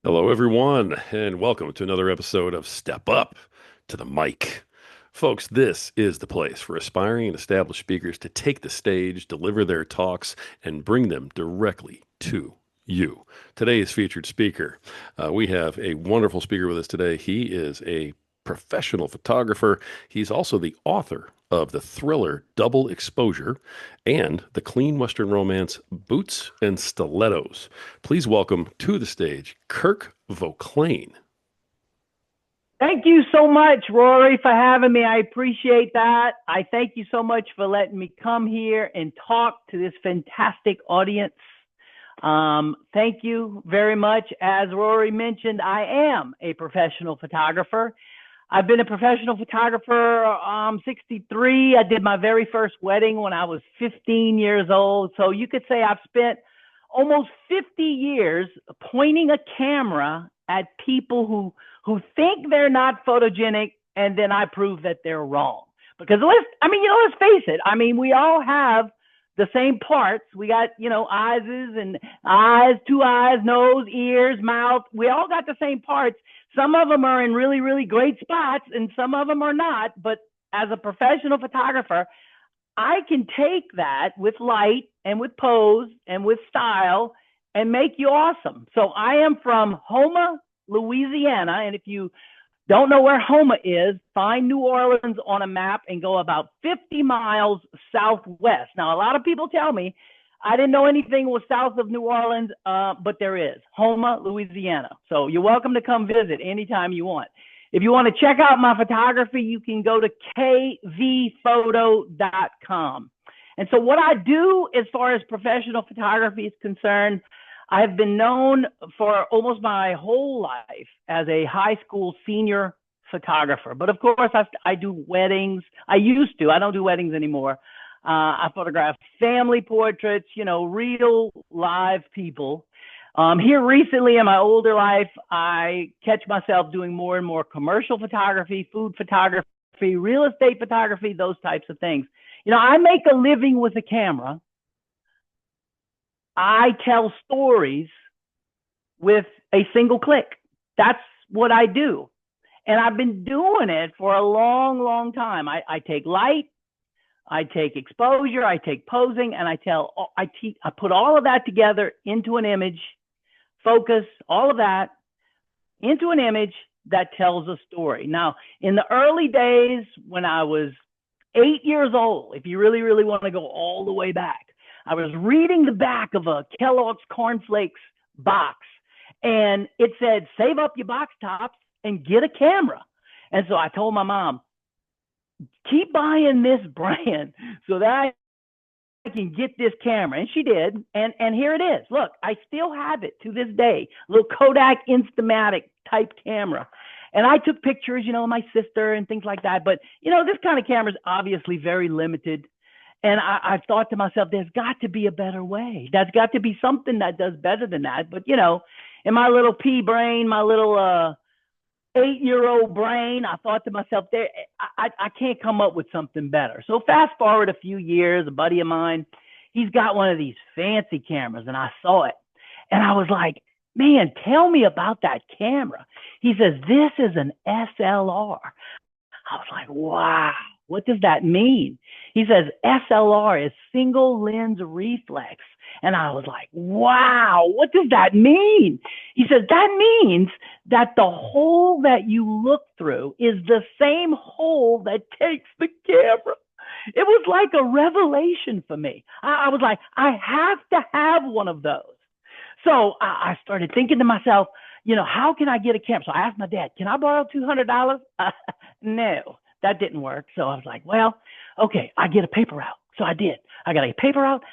Hello, everyone, and welcome to another episode of Step Up to the Mic. Folks, this is the place for aspiring and established speakers to take the stage, deliver their talks, and bring them directly to you. Today's featured speaker, we have a wonderful speaker with us today. He is a professional photographer. He's also the author of the thriller Double Exposure and the clean Western romance Boots and Stilettos. Please welcome to the stage Kirk Voclain. Thank you so much, Rory, for having me. I appreciate that. I thank you so much for letting me come here and talk to this fantastic audience. Thank you very much. As Rory mentioned, I am a professional photographer. I've been a professional photographer. I'm 63. I did my very first wedding when I was 15 years old. So you could say I've spent almost 50 years pointing a camera at people who think they're not photogenic, and then I prove that they're wrong. Because let's face it. I mean, we all have the same parts. We got, eyes, two eyes, nose, ears, mouth. We all got the same parts. Some of them are in really, really great spots, and some of them are not. But as a professional photographer, I can take that with light and with pose and with style and make you awesome. So I am from Houma, Louisiana. And if you don't know where Houma is, find New Orleans on a map and go about 50 miles southwest. Now, a lot of people tell me I didn't know anything was south of New Orleans, but there is. Houma, Louisiana. So you're welcome to come visit anytime you want. If you want to check out my photography, you can go to kvphoto.com. And so what I do as far as professional photography is concerned, I have been known for almost my whole life as a high school senior photographer. But of course, I do weddings. I used to. I don't do weddings anymore. I photograph family portraits, real live people. Here recently in my older life, I catch myself doing more and more commercial photography, food photography, real estate photography, those types of things. I make a living with a camera. I tell stories with a single click. That's what I do. And I've been doing it for a long, long time. I take light, I take exposure, I take posing, and I put all of that together into an image, focus, all of that into an image that tells a story. Now, in the early days when I was 8 years old, if you really, really want to go all the way back, I was reading the back of a Kellogg's Cornflakes box, and it said, save up your box tops and get a camera. And so I told my mom, keep buying this brand so that I can get this camera. And she did. And here it is. Look, I still have it to this day, little Kodak Instamatic type camera. And I took pictures, of my sister and things like that. But, this kind of camera is obviously very limited. And I thought to myself, there's got to be a better way. There's got to be something that does better than that. But, in my little pea brain, my little 8-year-old brain, I thought to myself, I can't come up with something better. So fast forward a few years, a buddy of mine, he's got one of these fancy cameras, and I saw it. And I was like, man, tell me about that camera. He says, this is an SLR. I was like, wow, what does that mean? He says, SLR is single lens reflex. And I was like, wow, what does that mean? He says, that means that the hole that you look through is the same hole that takes the camera. It was like a revelation for me. I was like, I have to have one of those. So I started thinking to myself, how can I get a camera? So I asked my dad, can I borrow $200? No, that didn't work. So I was like, well, okay, I get a paper route. So I did. I got a paper route.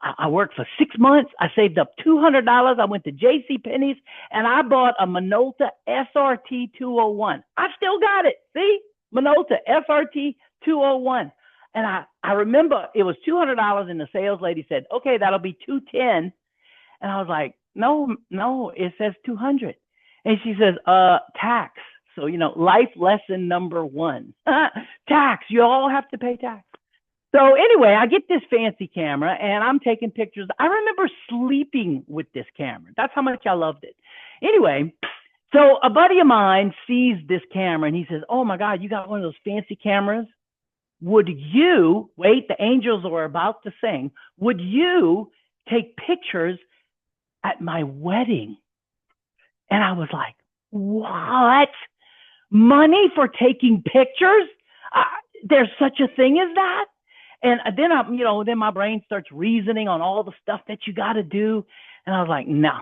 I worked for 6 months. I saved up $200. I went to JCPenney's and I bought a Minolta SRT 201. I still got it. See? Minolta SRT 201. And I remember it was $200 and the sales lady said, okay, that'll be $210. And I was like, no, it says 200. And she says, tax. So, life lesson number one, tax. You all have to pay tax. So anyway, I get this fancy camera and I'm taking pictures. I remember sleeping with this camera. That's how much I loved it. Anyway, so a buddy of mine sees this camera and he says, "Oh my God, you got one of those fancy cameras? Would you, wait, the angels are about to sing, would you take pictures at my wedding?" And I was like, "What? Money for taking pictures? Uh, there's such a thing as that?" And then then my brain starts reasoning on all the stuff that you got to do. And I was like, no,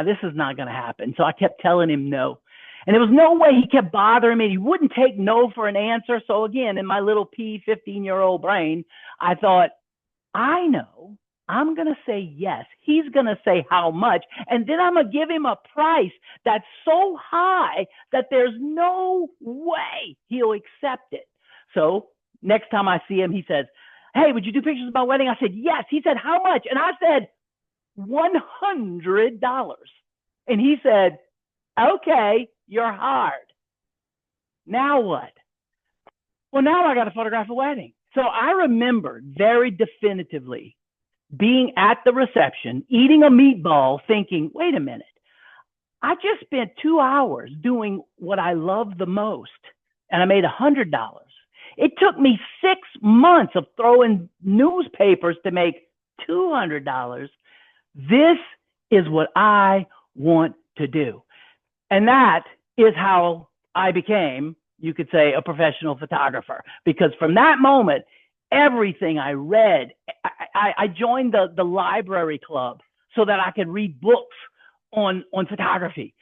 this is not going to happen. So I kept telling him no. And there was no way. He kept bothering me. He wouldn't take no for an answer. So again, in my little 15-year-old brain, I thought, I know. I'm going to say yes. He's going to say how much. And then I'm going to give him a price that's so high that there's no way he'll accept it. So next time I see him, he says, "Hey, would you do pictures of my wedding?" I said, "Yes." He said, "How much?" And I said, $100. And he said, "Okay, you're hired." Now what? Well, now I got to photograph a wedding. So I remember very definitively being at the reception, eating a meatball, thinking, wait a minute, I just spent 2 hours doing what I love the most, and I made $100. It took me 6 months of throwing newspapers to make $200. This is what I want to do. And that is how I became, you could say, a professional photographer. Because from that moment, everything I read, I joined the library club so that I could read books on photography.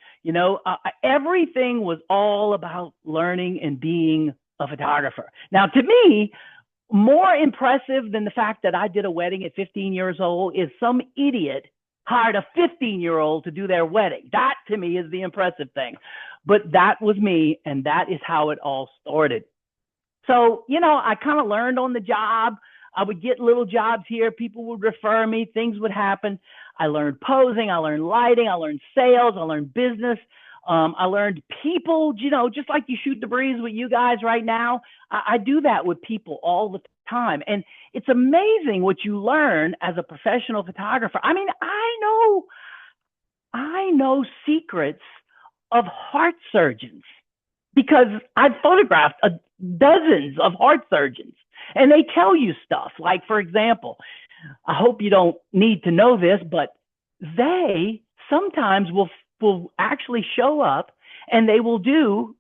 Everything was all about learning and being a photographer. Now, to me, more impressive than the fact that I did a wedding at 15 years old is some idiot hired a 15-year-old to do their wedding. That, to me, is the impressive thing. But that was me, and that is how it all started. So, I kind of learned on the job. I would get little jobs here. People would refer me. Things would happen. I learned posing. I learned lighting. I learned sales. I learned business. I learned people, just like you shoot the breeze with you guys right now. I do that with people all the time. And it's amazing what you learn as a professional photographer. I mean, I know secrets of heart surgeons because I've photographed dozens of heart surgeons, and they tell you stuff. Like, for example, I hope you don't need to know this, but they sometimes will actually show up and they will do,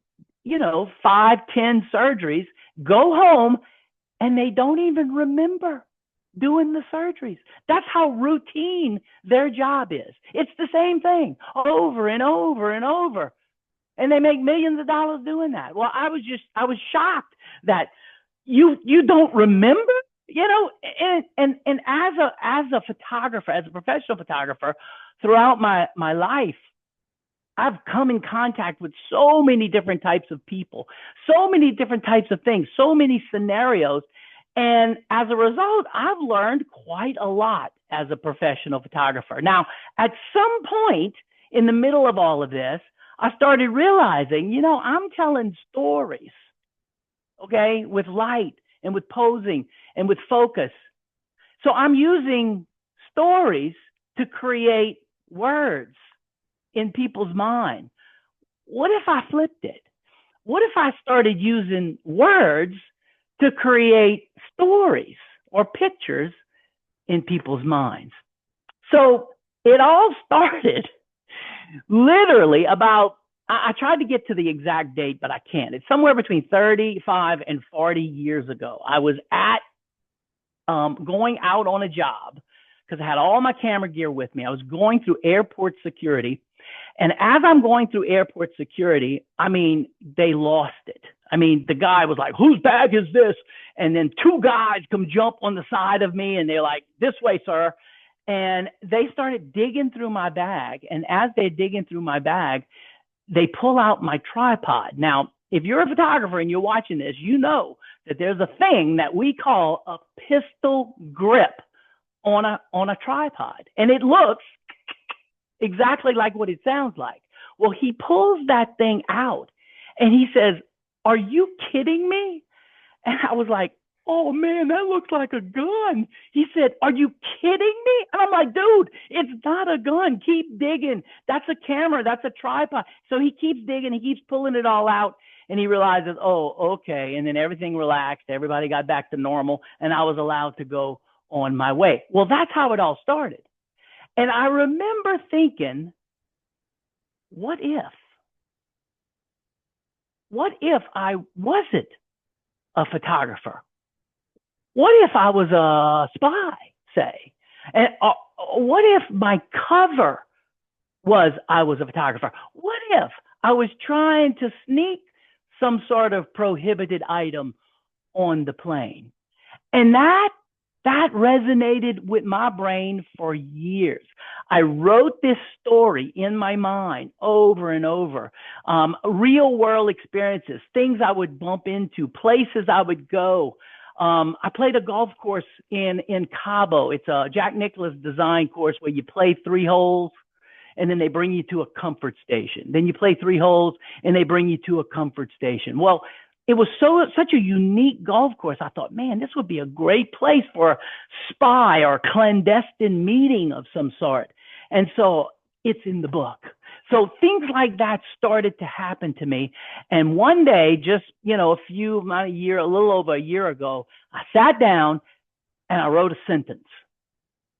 5, 10 surgeries, go home, and they don't even remember doing the surgeries. That's how routine their job is. It's the same thing over and over and over. And they make millions of dollars doing that. Well, I was shocked that you don't remember, and as a photographer, as a professional photographer, throughout my life, I've come in contact with so many different types of people, so many different types of things, so many scenarios. And as a result, I've learned quite a lot as a professional photographer. Now, at some point in the middle of all of this, I started realizing, I'm telling stories, okay, with light and with posing and with focus. So I'm using stories to create words in people's mind. What if I flipped it? What if I started using words to create stories or pictures in people's minds? So it all started literally about, I tried to get to the exact date, but I can't. It's somewhere between 35 and 40 years ago. I was going out on a job because I had all my camera gear with me. I was going through airport security. And as I'm going through airport security, they lost it. The guy was like, "Whose bag is this?" And then 2 guys come jump on the side of me and they're like, "This way, sir." And they started digging through my bag. And as they're digging through my bag, they pull out my tripod. Now, if you're a photographer and you're watching this, you know that there's a thing that we call a pistol grip on a tripod. And it looks exactly like what it sounds like. Well, he pulls that thing out and he says, "Are you kidding me?" And I was like, oh man, that looks like a gun. He said, are you kidding me? And I'm like, dude, it's not a gun. Keep digging. That's a camera. That's a tripod. So he keeps digging. He keeps pulling it all out. And he realizes, oh, okay. And then everything relaxed. Everybody got back to normal. And I was allowed to go on my way. Well, that's how it all started. And I remember thinking, what if? What if I wasn't a photographer? What if I was a spy, say? And what if my cover was I was a photographer? What if I was trying to sneak some sort of prohibited item on the plane? And that resonated with my brain for years. I wrote this story in my mind over and over. Real world experiences, things I would bump into, places I would go. I played a golf course in Cabo. It's a Jack Nicklaus design course where you play 3 holes and then they bring you to a comfort station. Then you play 3 holes and they bring you to a comfort station. Well, it was such a unique golf course. I thought, man, this would be a great place for a spy or a clandestine meeting of some sort. And so it's in the book. So things like that started to happen to me. And one day, just, a little over a year ago, I sat down and I wrote a sentence.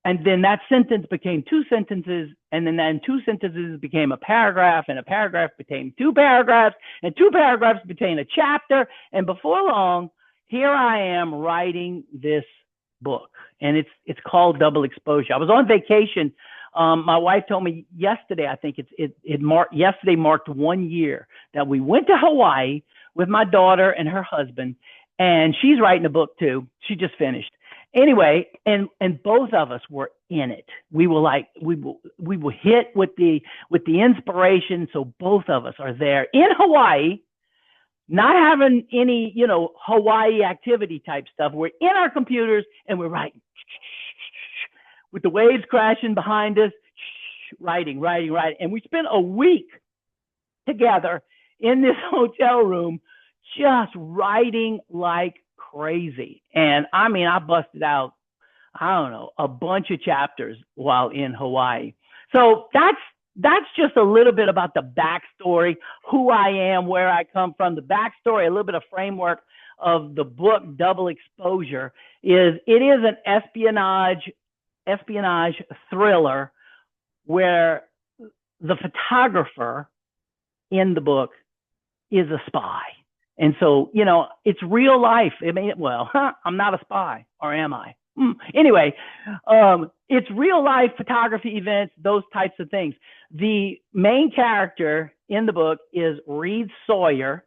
And then that sentence became 2 sentences. And then 2 sentences became a paragraph, and a paragraph became 2 paragraphs, and 2 paragraphs became a chapter. And before long, here I am writing this book. And it's called Double Exposure. I was on vacation. My wife told me yesterday, I think yesterday marked 1 year that we went to Hawaii with my daughter and her husband. And she's writing a book too. She just finished. Anyway, and both of us were in it. We were hit with the inspiration. So both of us are there in Hawaii, not having any, Hawaii activity type stuff. We're in our computers and we're writing with the waves crashing behind us, writing. And we spent a week together in this hotel room, just writing like crazy. And I mean, I busted out, a bunch of chapters while in Hawaii. So that's just a little bit about the backstory, who I am, where I come from. The backstory, a little bit of framework of the book Double Exposure is an espionage thriller where the photographer in the book is a spy. And so, it's real life. I'm not a spy, or am I? Anyway, it's real life photography events, those types of things. The main character in the book is Reed Sawyer.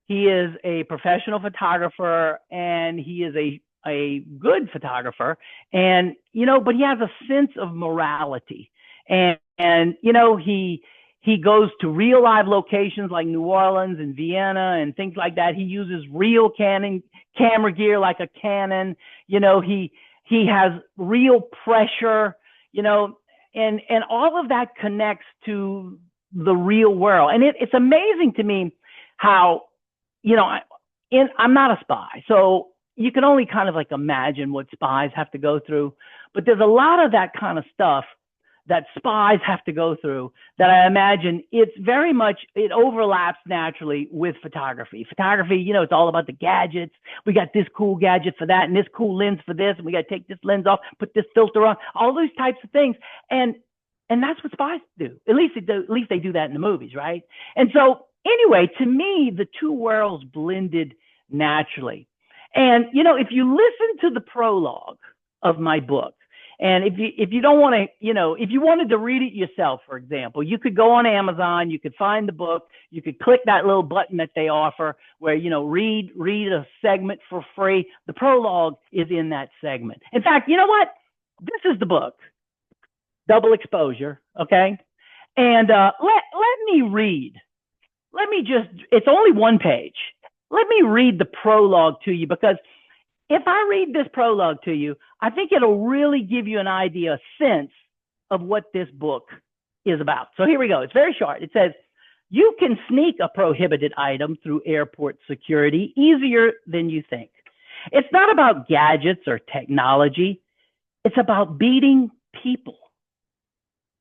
He is a professional photographer, and he is a good photographer, and but he has a sense of morality, and he goes to real live locations like New Orleans and Vienna and things like that. He uses real camera gear like a Canon. He has real pressure, and all of that connects to the real world. And it's amazing to me how, I'm not a spy, so you can only kind of like imagine what spies have to go through. But there's a lot of that kind of stuff that spies have to go through that I imagine it overlaps naturally with photography. Photography, it's all about the gadgets. We got this cool gadget for that and this cool lens for this, and we got to take this lens off, put this filter on, all those types of things. And that's what spies do. At least they do that in the movies, right? And so anyway, to me, the 2 worlds blended naturally. And, if you listen to the prologue of my book, and if you don't want to, if you wanted to read it yourself, for example, you could go on Amazon, you could find the book, you could click that little button that they offer where, read a segment for free. The prologue is in that segment. In fact, you know what? This is the book, Double Exposure, okay? And let me read. It's only 1 page. Let me read the prologue to you, because if I read this prologue to you, I think it'll really give you an idea, a sense of what this book is about. So here we go. It's very short. It says, you can sneak a prohibited item through airport security easier than you think. It's not about gadgets or technology. It's about beating people,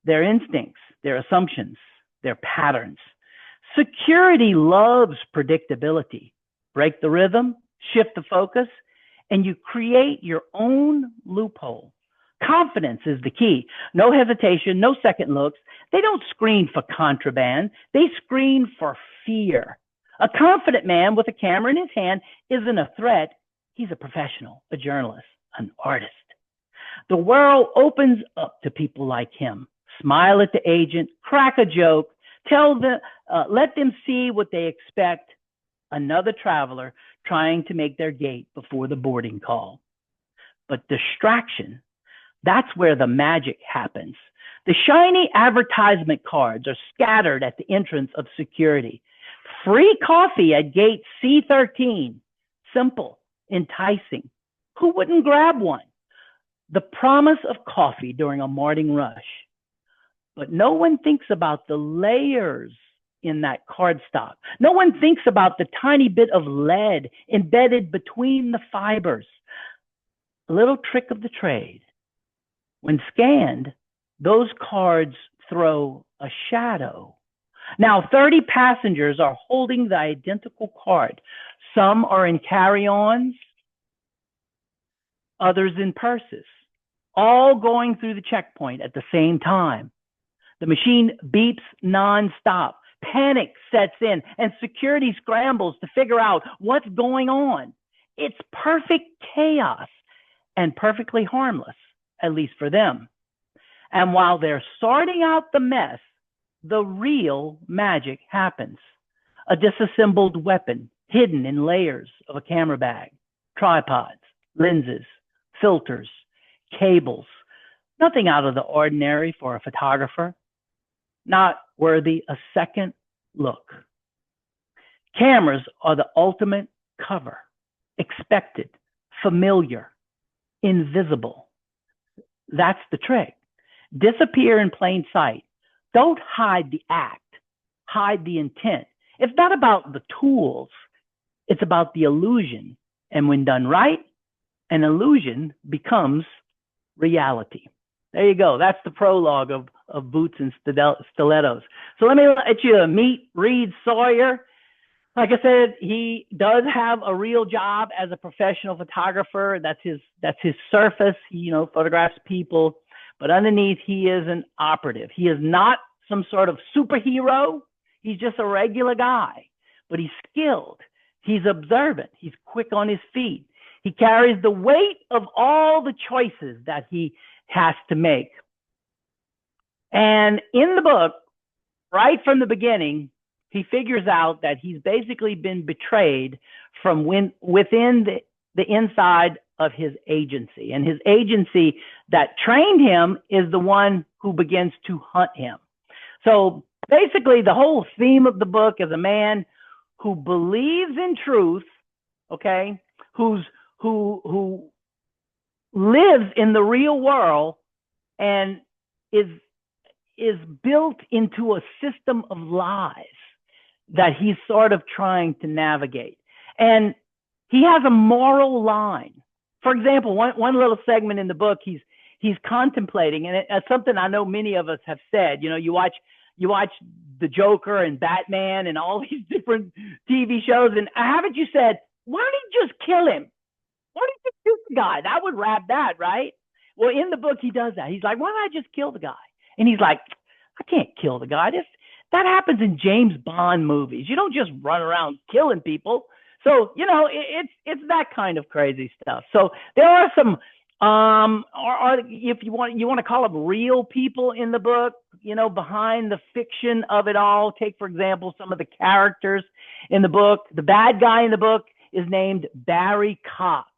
their instincts, their assumptions, their patterns. Security loves predictability. Break the rhythm, shift the focus, and you create your own loophole. Confidence is the key. No hesitation, no second looks. They don't screen for contraband. They screen for fear. A confident man with a camera in his hand isn't a threat. He's a professional, a journalist, an artist. The world opens up to people like him. Smile at the agent, crack a joke, let them see what they expect. Another traveler trying to make their gate before the boarding call. But distraction, that's where the magic happens. The shiny advertisement cards are scattered at the entrance of security. Free coffee at gate C13. Simple, enticing. Who wouldn't grab one? The promise of coffee during a morning rush. But no one thinks about the layers in that cardstock. No one thinks about the tiny bit of lead embedded between the fibers. A little trick of the trade. When scanned, those cards throw a shadow. Now, 30 passengers are holding the identical card. Some are in carry-ons, others in purses, all going through the checkpoint at the same time. The machine beeps nonstop. Panic sets in, and security scrambles to figure out what's going on. It's perfect chaos and perfectly harmless, at least for them. And while they're sorting out the mess, the real magic happens. A disassembled weapon hidden in layers of a camera bag, tripods, lenses, filters, cables. Nothing out of the ordinary for a photographer. Not worthy a second look. Cameras are the ultimate cover. Expected, familiar, invisible. That's the trick. Disappear in plain sight. Don't hide the act. Hide the intent. It's not about the tools. It's about the illusion. And when done right, an illusion becomes reality. There you go. That's the prologue of Boots and Stilettos. So let me let you meet Reed Sawyer. Like I said, he does have a real job as a professional photographer. That's his surface. He, photographs people. But underneath, he is an operative. He is not some sort of superhero. He's just a regular guy. But he's skilled. He's observant. He's quick on his feet. He carries the weight of all the choices that he has to make. And in the book, right from the beginning, he figures out that he's basically been betrayed from within the inside of his agency. And his agency that trained him is the one who begins to hunt him. So basically, the whole theme of the book is a man who believes in truth, okay, who lives in the real world and is built into a system of lies that he's sort of trying to navigate. And he has a moral line. For example, one little segment in the book, he's contemplating, and it's something I know many of us have said. You watch the Joker and Batman and all these different TV shows, and haven't you said, why don't you just kill him? Why don't you shoot the guy? That would wrap that, right? Well, in the book, he does that. He's like, why don't I just kill the guy? And he's like, I can't kill the guy. That happens in James Bond movies. You don't just run around killing people. So, it's that kind of crazy stuff. So there are some, or if you want to call them real people in the book, behind the fiction of it all. Take, for example, some of the characters in the book. The bad guy in the book is named Barry Cox.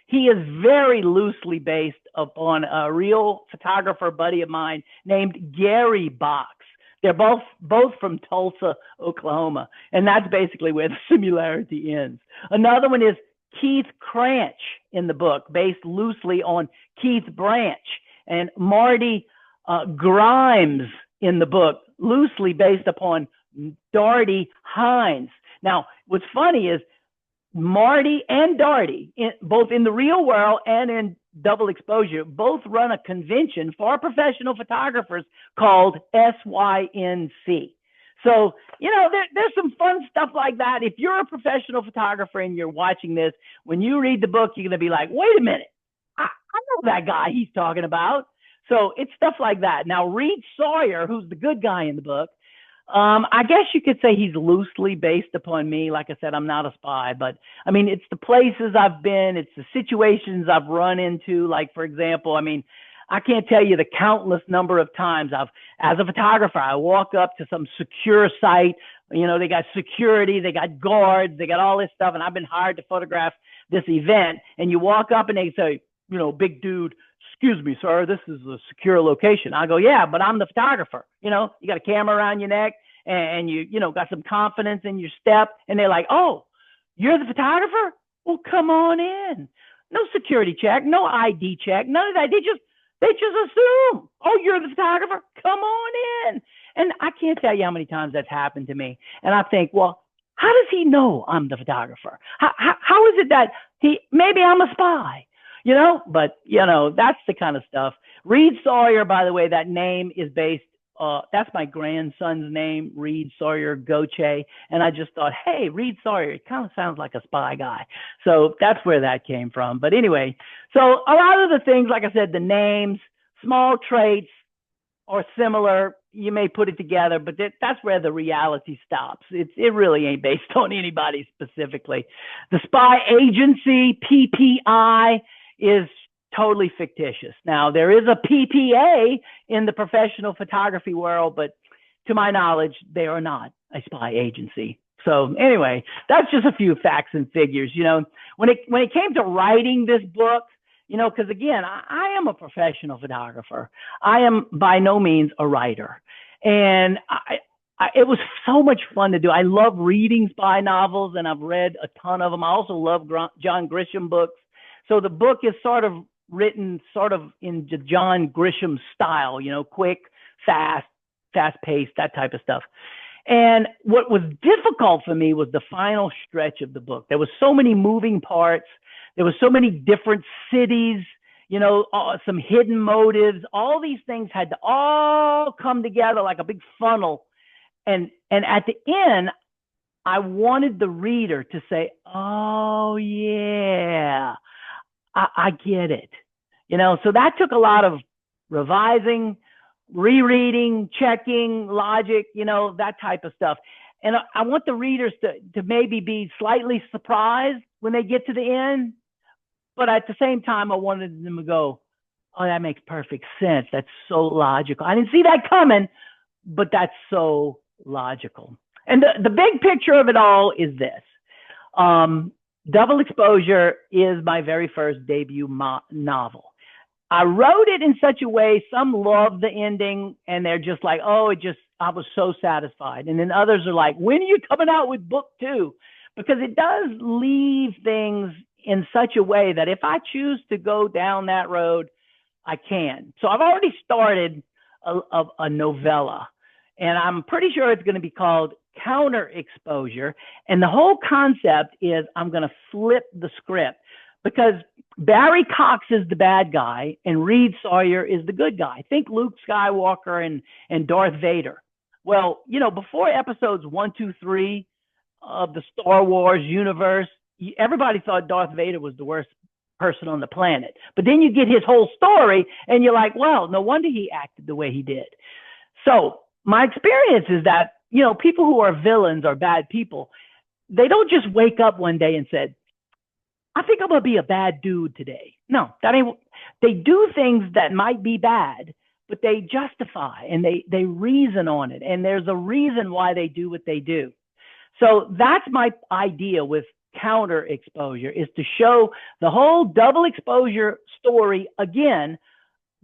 He is very loosely based upon a real photographer buddy of mine named Gary Box. They're both from Tulsa, Oklahoma. And that's basically where the similarity ends. Another one is Keith Cranch in the book, based loosely on Keith Branch. And Marty Grimes in the book, loosely based upon Darty Hines. Now, what's funny is Marty and Darty, both in the real world and in double exposure, both run a convention for professional photographers called SYNC. So, there's some fun stuff like that. If you're a professional photographer and you're watching this, when you read the book, you're going to be like, wait a minute, I know that guy he's talking about. So it's stuff like that. Now, Reed Sawyer, who's the good guy in the book, I guess you could say he's loosely based upon me. Like I said, I'm not a spy, but I mean, it's the places I've been, it's the situations I've run into. Like, for example, I mean, I can't tell you the countless number of times as a photographer, I walk up to some secure site. They got security, they got guards, they got all this stuff, and I've been hired to photograph this event. And you walk up and they say, big dude, excuse me, sir, this is a secure location. I go, yeah, but I'm the photographer. You got a camera around your neck and you got some confidence in your step. And they're like, oh, you're the photographer? Well, come on in. No security check, no ID check, none of that. They just assume, oh, you're the photographer? Come on in. And I can't tell you how many times that's happened to me. And I think, well, how does he know I'm the photographer? How is it that maybe I'm a spy? But that's the kind of stuff. Reed Sawyer, by the way, that name is based, that's my grandson's name, Reed Sawyer Goche. And I just thought, hey, Reed Sawyer, it kind of sounds like a spy guy. So that's where that came from. But anyway, so a lot of the things, like I said, the names, small traits are similar. You may put it together, but that's where the reality stops. It really ain't based on anybody specifically. The spy agency, PPI, is totally fictitious. Now, there is a PPA in the professional photography world, but to my knowledge, they are not a spy agency. So anyway, that's just a few facts and figures. When it came to writing this book, because again, I am a professional photographer. I am by no means a writer. And it was so much fun to do. I love reading spy novels, and I've read a ton of them. I also love John Grisham books. So the book is sort of written sort of in the John Grisham style, quick, fast-paced, that type of stuff. And what was difficult for me was the final stretch of the book. There was so many moving parts. There were so many different cities, some hidden motives. All these things had to all come together like a big funnel. And at the end, I wanted the reader to say, oh, yeah, I get it. So that took a lot of revising, rereading, checking, logic, that type of stuff. And I want the readers to maybe be slightly surprised when they get to the end. But at the same time, I wanted them to go, oh, that makes perfect sense. That's so logical. I didn't see that coming, but that's so logical. And the big picture of it all is this. Double Exposure is my very first debut novel. I wrote it in such a way, some love the ending and they're just like, oh, I was so satisfied. And then others are like, when are you coming out with book 2? Because it does leave things in such a way that if I choose to go down that road, I can. So I've already started a novella, and I'm pretty sure it's going to be called Counter Exposure. And the whole concept is I'm going to flip the script, because Barry Cox is the bad guy and Reed Sawyer is the good guy. Think Luke Skywalker and Darth Vader. Well, before episodes 1, 2, 3 of the Star Wars universe, everybody thought Darth Vader was the worst person on the planet. But then you get his whole story and you're like, well, no wonder he acted the way he did. So my experience is that, people who are villains or bad people, they don't just wake up one day and said, I think I'm going to be a bad dude today. No, they do things that might be bad, but they justify and they reason on it. And there's a reason why they do what they do. So that's my idea with Counter Exposure, is to show the whole double exposure story again,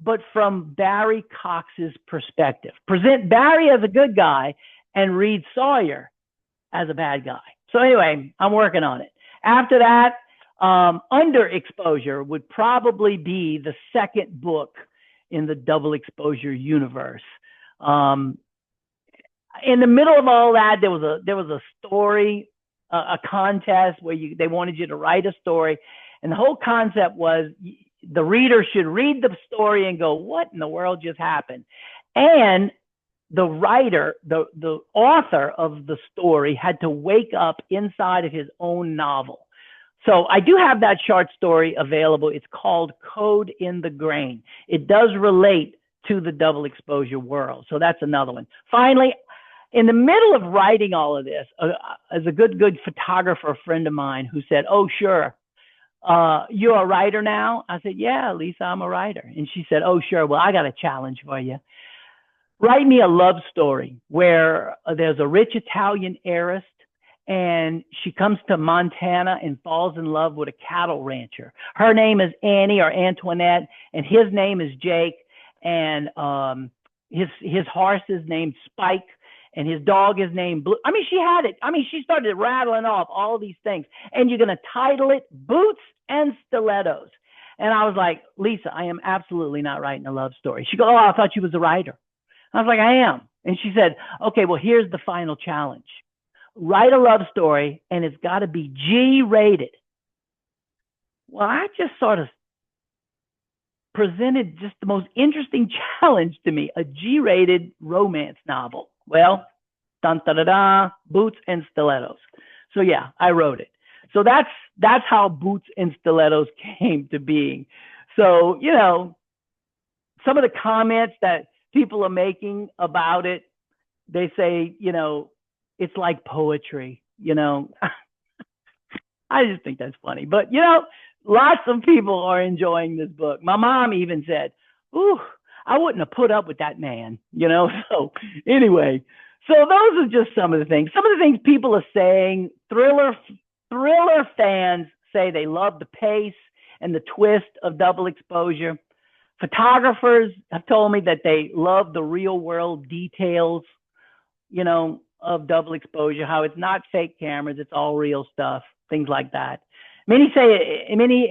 but from Barry Cox's perspective. Present Barry as a good guy and Reed Sawyer as a bad guy. So anyway, I'm working on it. After that, Under Exposure would probably be the second book in the double exposure universe. In the middle of all that, there was a story a contest where they wanted you to write a story. And the whole concept was the reader should read the story and go, what in the world just happened? And the writer, the author of the story had to wake up inside of his own novel. So I do have that short story available. It's called Code in the Grain. It does relate to the double exposure world. So that's another one. Finally, in the middle of writing all of this, as a good photographer friend of mine who said, oh, sure, you're a writer now? I said, yeah, Lisa, I'm a writer. And she said, oh, sure. Well, I got a challenge for you. Write me a love story where there's a rich Italian heiress and she comes to Montana and falls in love with a cattle rancher. Her name is Annie or Antoinette, and his name is Jake. And his horse is named Spike, and his dog is named Blue. I mean, she had it. I mean, she started rattling off all these things. And you're going to title it Boots and Stilettos. And I was like, Lisa, I am absolutely not writing a love story. She goes, oh, I thought you was a writer. I was like, I am. And she said, okay, well, here's the final challenge. Write a love story, and it's got to be G-rated. Well, I just sort of presented just the most interesting challenge to me, a G-rated romance novel. Well, dun da da da, Boots and Stilettos. So yeah, I wrote it. So that's how Boots and Stilettos came to being. So, you know, some of the comments that people are making about it, they say, you know, it's like poetry, you know. I just think that's funny. But, you know, lots of people are enjoying this book. My mom even said, ooh, I wouldn't have put up with that man, you know. So anyway, so those are just some of the things. Some of the things people are saying. Thriller fans say they love the pace and the twist of double exposure. Photographers have told me that they love the real world details, you know, of double exposure, how it's not fake cameras, it's all real stuff, things like that. Many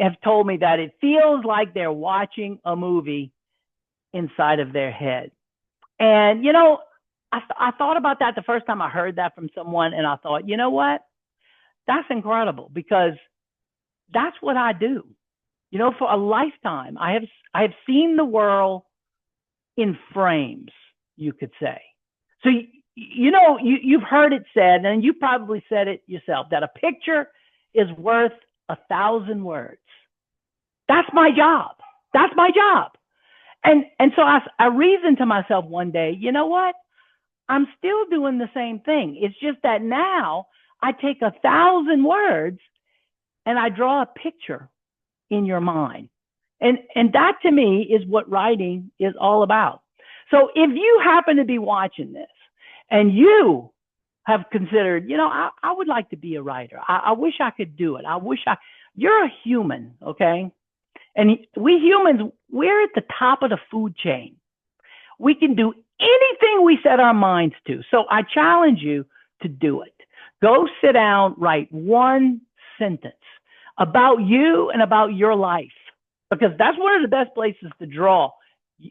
have told me that it feels like they're watching a movie inside of their head. And, you know, I thought about that the first time I heard that from someone, and I thought, you know what? That's incredible, because that's what I do. You know, for a lifetime, I have seen the world in frames, you could say. So, you know, you've heard it said, and you probably said it yourself, that a picture is worth 1,000 words. That's my job. That's my job. And so I reasoned to myself one day, you know what? I'm still doing the same thing. It's just that now I take 1,000 words and I draw a picture in your mind. And that to me is what writing is all about. So if you happen to be watching this and you have considered, you know, I would like to be a writer. I wish I could do it. You're a human, okay? And we humans, we're at the top of the food chain. We can do anything we set our minds to. So I challenge you to do it. Go sit down, write one sentence about you and about your life, because that's one of the best places to draw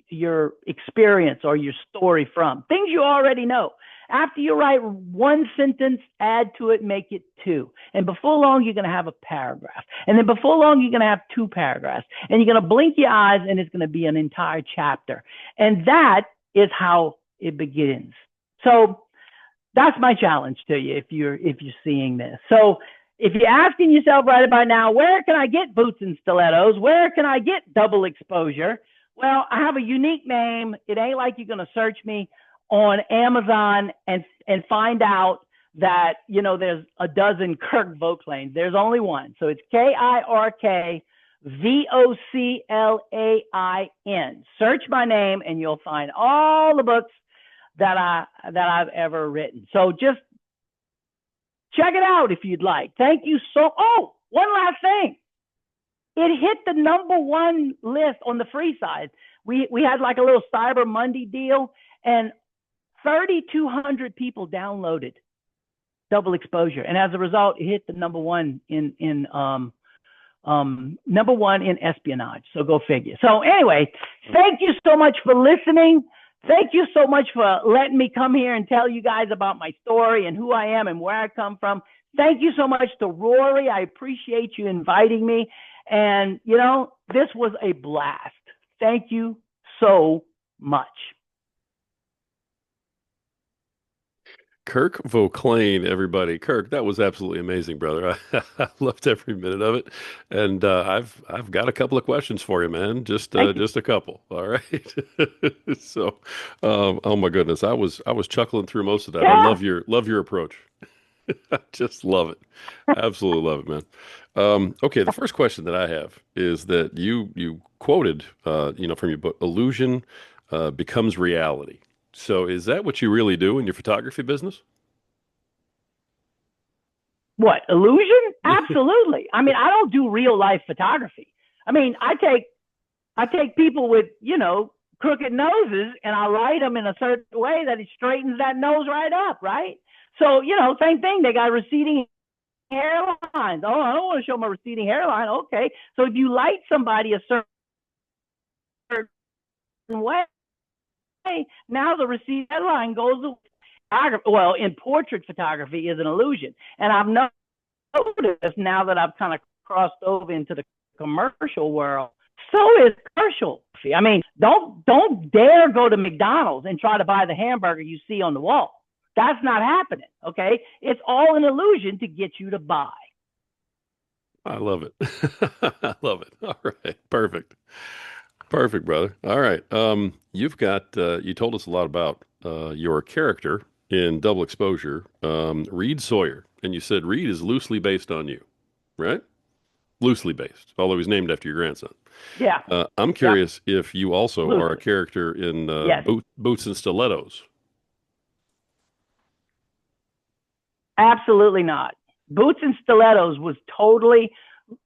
your experience or your story from. Things you already know. After you write one sentence, add to it, make it two. And before long, you're going to have a paragraph. And then before long, you're going to have two paragraphs. And you're going to blink your eyes, and it's going to be an entire chapter. And that is how it begins. So that's my challenge to you if you're seeing this. So if you're asking yourself right about now, where can I get Boots and Stilettos? Where can I get double exposure? Well, I have a unique name. It ain't like you're going to search me on Amazon and find out that, you know, there's a dozen Kirk Voclains. There's only one. So it's Kirk Voclain. Search my name and you'll find all the books that I've ever written. So just check it out if you'd like. Thank you so. Oh, one last thing. It hit the #1 list on the free side. We had like a little Cyber Monday deal, and 3,200 people downloaded double exposure, and as a result, it hit the #1 in #1 in espionage. So go figure. So anyway, thank you so much for listening. Thank you so much for letting me come here and tell you guys about my story and who I am and where I come from. Thank you so much to Rory. I appreciate you inviting me. And, this was a blast. Thank you so much. Kirk Voclain, everybody. Kirk, that was absolutely amazing, brother. I loved every minute of it, and I've got a couple of questions for you, man. Thank you. Just a couple. All right. So, oh my goodness, I was chuckling through most of that. I Yeah. love your approach. I just love it. Absolutely love it, man. Okay, the first question that I have is that you quoted, from your book, "Illusion becomes reality." So, is that what you really do in your photography business? What, illusion? Absolutely. I mean, I don't do real life photography. I mean, I take people with, crooked noses and I light them in a certain way that it straightens that nose right up, right? So, same thing. They got receding hairlines. Oh, I don't want to show my receding hairline. Okay. So if you light somebody a certain way, now the receding hairline goes away. Well, in portrait photography is an illusion. And I've noticed now that I've kind of crossed over into the commercial world, so is commercial. I mean, don't dare go to McDonald's and try to buy the hamburger you see on the wall. That's not happening. Okay, it's all an illusion to get you to buy. I love it. I love it. All right. Perfect. Perfect, brother. All right. You've got you told us a lot about your character in Double Exposure, Reed Sawyer, and you said Reed is loosely based on you, right? Loosely based, although he's named after your grandson. Yeah. I'm Yep. curious if you also are a Loosely. character in Yes. Boots and Stilettos. Absolutely not. Boots and Stilettos was totally,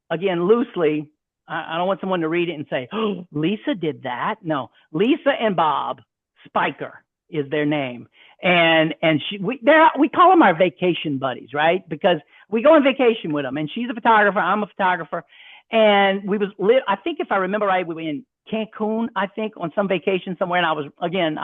again, loosely. I don't want someone to read it and say, "Oh, Lisa did that." No, Lisa and Bob Spiker is their name, and we call them our vacation buddies, right? Because we go on vacation with them, and she's a photographer, I'm a photographer, and we was lit. I think if I remember right, we were in Cancun, I think, on some vacation somewhere, and I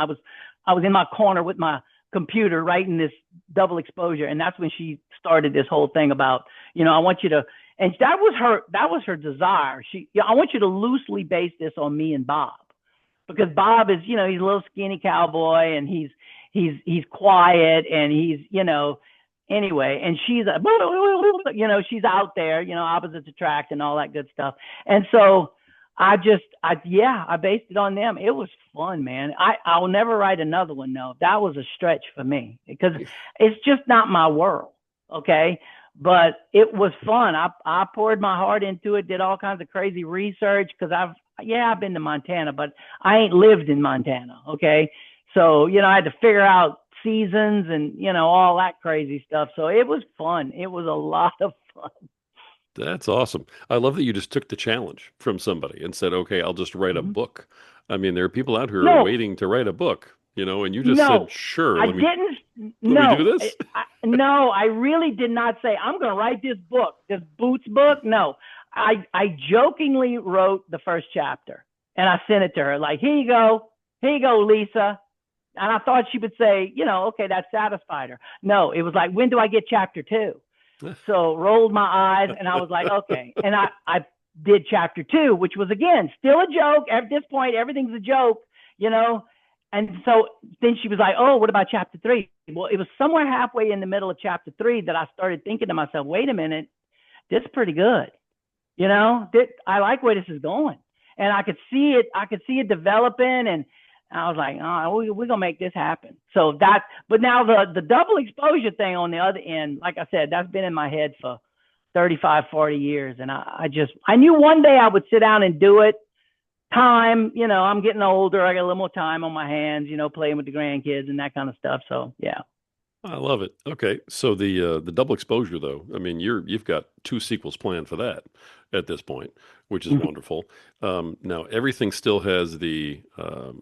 was in my corner with my computer writing this double exposure, and that's when she started this whole thing about, I want you to, and that was her desire. I want you to loosely base this on me and Bob, because Bob is, he's a little skinny cowboy, and he's quiet, and anyway, and she's a, she's out there, opposites attract and all that good stuff. And so I based it on them. It was fun, man. I'll never write another one. No, that was a stretch for me because it's just not my world. Okay. But it was fun. I poured my heart into it, did all kinds of crazy research because I've been to Montana, but I ain't lived in Montana. Okay. So, I had to figure out seasons and, all that crazy stuff. So it was fun. It was a lot of fun. That's awesome. I love that you just took the challenge from somebody and said, "Okay, I'll just write a Mm-hmm. book." I mean, there are people out here who are No, waiting to write a book, and you just said, no, "Sure, I didn't. let me No, do this." no, I really did not say I'm going to write this book, this Boots book. No, I jokingly wrote the first chapter and I sent it to her like, here you go, Lisa. And I thought she would say, okay, that satisfied her. No, it was like, when do I get chapter two? So rolled my eyes and I was like, okay. And I did chapter two, which was again, still a joke. At this point, everything's a joke, you know? And so then she was like, oh, what about chapter three? Well, it was somewhere halfway in the middle of chapter three that I started thinking to myself, wait a minute, this is pretty good. I like where this is going. And I could see it developing, and I was like, oh, we're gonna make this happen. But now the double exposure thing on the other end, like I said, that's been in my head for 35, 40 years. And I knew one day I would sit down and do it. I'm getting older. I got a little more time on my hands, playing with the grandkids and that kind of stuff. So yeah. I love it. Okay, so the double exposure though, I mean, you've got two sequels planned for that at this point, which is wonderful. Now everything still has the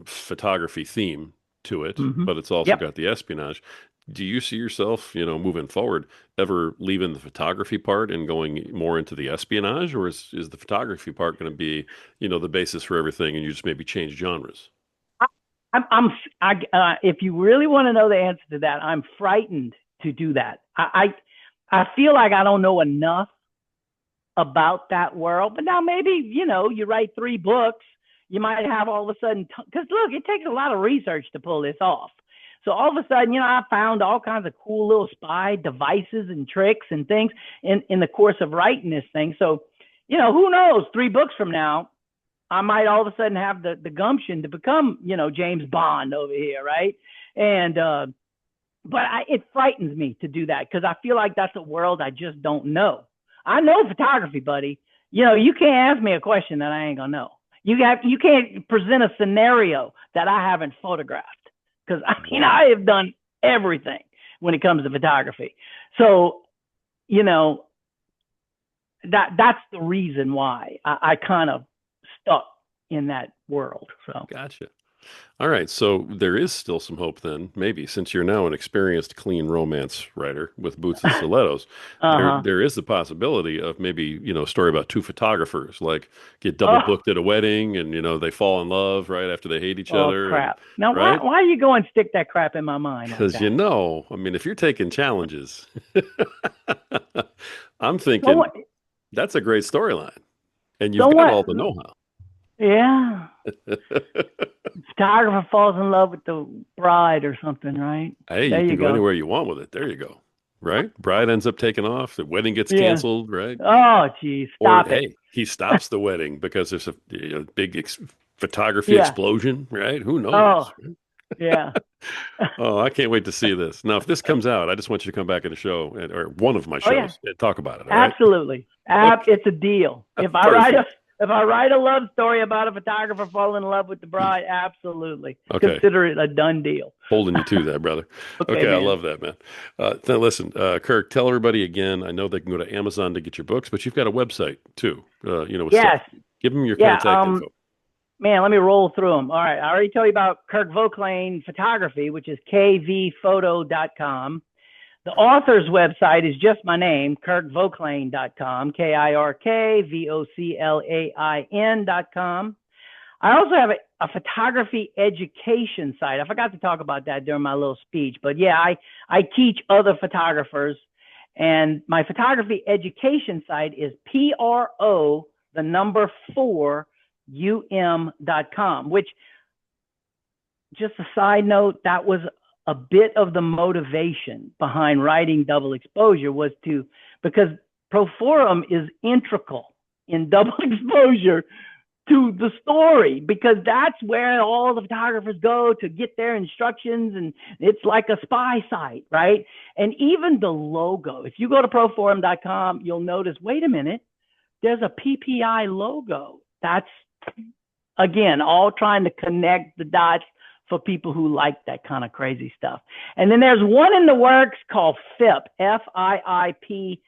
photography theme to it, Mm-hmm. but it's also Yep. got the espionage. Do you see yourself, moving forward, ever leaving the photography part and going more into the espionage, or is the photography part going to be, the basis for everything, and you just maybe change genres? If you really want to know the answer to that, I'm frightened to do that. I feel like I don't know enough about that world. But now maybe, you write 3 books, you might have all of a sudden, because look, it takes a lot of research to pull this off. So all of a sudden, I found all kinds of cool little spy devices and tricks and things in the course of writing this thing. So, who knows, 3 books from now, I might all of a sudden have the gumption to become, James Bond over here, right? And but it frightens me to do that because I feel like that's a world I just don't know. I know photography, buddy. You can't ask me a question that I ain't gonna know. You can't present a scenario that I haven't photographed because I have done everything when it comes to photography. So, that's the reason why I kind of stuck in that world. So Gotcha. All right, so there is still some hope then, maybe, since you're now an experienced clean romance writer with Boots and Stilettos, uh-huh. there is the possibility of maybe, a story about 2 photographers, like get double Oh, booked at a wedding and, they fall in love right after they hate each oh other and crap. Now why right? why you go and stick that crap in my mind like Because that? I mean, if you're taking challenges, I'm So thinking what that's a great storyline and you've so got what all the know-how. yeah. Photographer falls in love with the bride or something, right? Hey, you There can you go go. anywhere you want with it. There you go. Right? Bride ends up taking off. The wedding gets Yeah. canceled, right? Oh geez, Or stop it. hey, he stops the wedding because there's a big photography Yeah. explosion, right? Who Oh, knows? yeah. Oh, I can't wait to see this. Now, if this comes out, I just want you to come back in the show or one of my Oh yeah. shows and talk about it. All right? Absolutely. Okay, It's a deal. perfect. If I write a love story about a photographer falling in love with the bride, absolutely. Okay, Consider it a done deal. holding you to that, brother. Okay, Okay, I man. love that, man. Now listen, Kirk, tell everybody again. I know they can go to Amazon to get your books, but you've got a website too. With stuff. Yes. Give them your Yeah. contact info. Man, let me roll through them. All right. I already told you about Kirk Voclain Photography, which is kvphoto.com. The author's website is just my name, kirkvoclain.com, KirkVoclain.com. I also have a photography education site. I forgot to talk about that during my little speech, but yeah, I teach other photographers, and my photography education site is PRO, the number 4, um.com, which, just a side note, that was a bit of the motivation behind writing Double Exposure was because Proforum is integral in Double Exposure to the story because that's where all the photographers go to get their instructions, and it's like a spy site, right? And even the logo, if you go to proforum.com, you'll notice, wait a minute, there's a PPI logo. That's, again, all trying to connect the dots for people who like that kind of crazy stuff. And then there's one in the works called FIP, FIIP.net.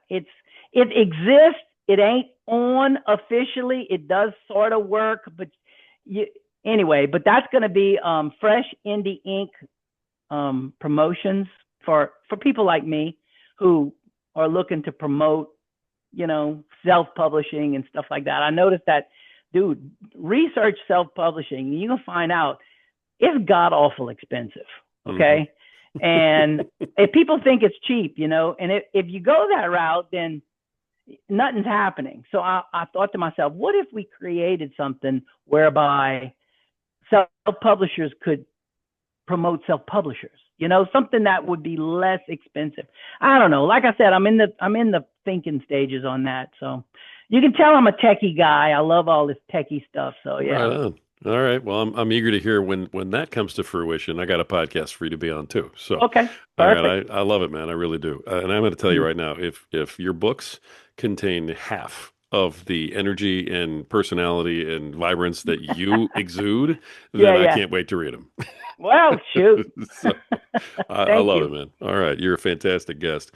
It exists. It ain't on officially. It does sort of work, but anyway, but that's going to be Fresh Indie Ink promotions for people like me who are looking to promote, self-publishing and stuff like that. I noticed that, dude, research self-publishing, and you can find out it's god awful expensive. Hmm. Okay. And if people think it's cheap, and if you go that route, then nothing's happening. So I thought to myself, what if we created something whereby self-publishers could promote self-publishers, something that would be less expensive. I don't know. Like I said, I'm in the thinking stages on that. So you can tell I'm a techie guy. I love all this techie stuff. So Right yeah. on. All right. Well, I'm eager to hear when that comes to fruition. I got a podcast for you to be on too. So, Okay. all Perfect. right, I love it, man. I really do. And I'm going to tell you right now, if your books contain half of the energy and personality and vibrance that you exude, Yeah. then I Yeah. can't wait to read them. Well, shoot. So I Thank love you. it, man. All right, you're a fantastic guest,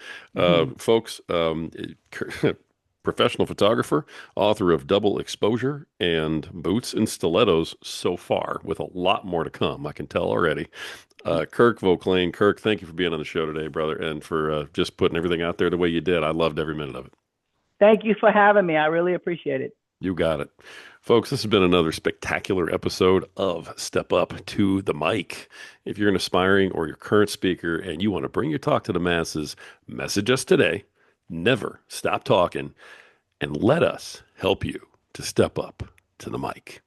folks. Professional photographer, author of Double Exposure and Boots and Stilettos so far, with a lot more to come. I can tell already. Kirk Voclain. Kirk, thank you for being on the show today, brother, and for just putting everything out there the way you did. I loved every minute of it. Thank you for having me. I really appreciate it. You got it. Folks, this has been another spectacular episode of Step Up to the Mic. If you're an aspiring or your current speaker and you want to bring your talk to the masses, message us today. Never stop talking and let us help you to step up to the mic.